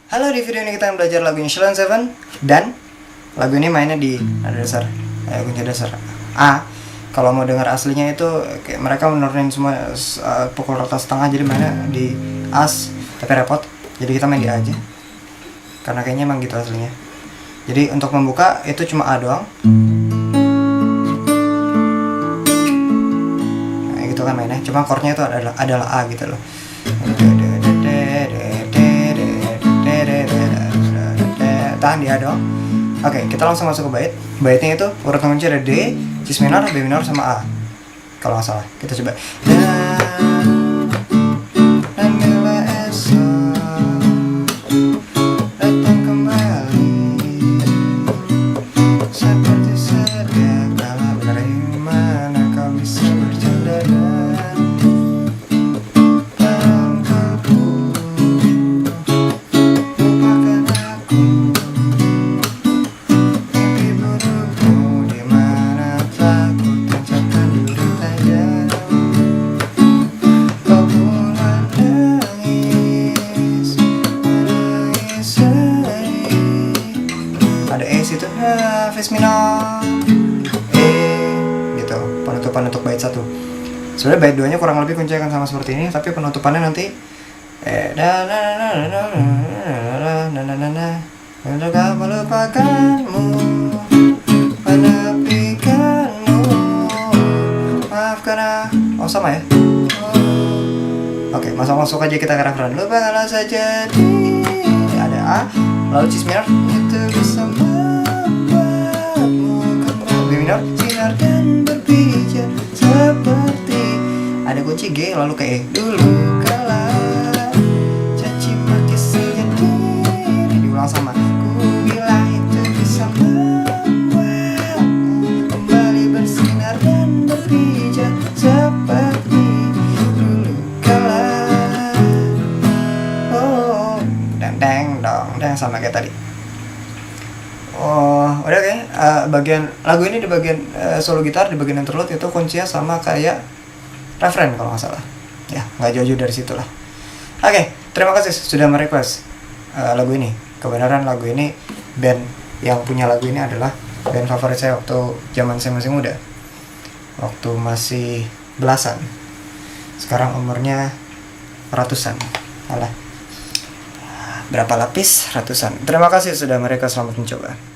Halo, di video ini kita akan belajar lagunya Sheila on 7. Dan lagu ini mainnya di nada dasar, kunci dasar A. Kalau mau dengar aslinya itu kayak mereka menurunin semua pukul rata setengah, jadi mainnya di As, tapi repot. Jadi kita main di A aja, karena kayaknya emang gitu aslinya. Jadi untuk membuka itu cuma A doang. Nah, gitu kan mainnya. Cuma chordnya itu adalah A gitu loh. Tahan dia dong. Oke, kita langsung masuk ke bait. Baitnya itu urutan kunci ada D, C minor, B minor sama A. Kalau nggak salah, kita coba. Dan bila esok datang kembali seperti sedia kala, dari mana kau bisa bercanda dan ada E situ, Fes minor, E gitu, penutupan untuk bait 1. Sebenarnya bait 2 nya kurang lebih kunci akan sama seperti ini, tapi penutupannya nanti untuk kau melupakanmu, menepikanmu, maafkan oh sama ya. Oke, masuk aja kita ke referen. Lupakanlah saja ada A, lalu C minor itu bisa membuatmu kembali. B minor, sinar dan berbicara seperti ada kunci G lalu ke E. Dulu kala janji mati sejati, diulang sama. Ku bilang itu bisa membuatmu kembali bersinar dan berbicara seperti dulu kala. Oh, deng sama kayak tadi. Oh, udah kayak bagian lagu ini di bagian solo gitar di bagian interlude itu kuncinya sama kayak referen kalau nggak salah. Ya, nggak jauh-jauh dari situ lah. Oke, terima kasih sudah merequest lagu ini. Kebenaran lagu ini band yang punya lagu ini adalah band favorit saya waktu zaman saya masih muda. Waktu masih belasan. Sekarang umurnya ratusan. Alah. Berapa lapis? Ratusan. Terima kasih sudah mereka, selamat mencoba.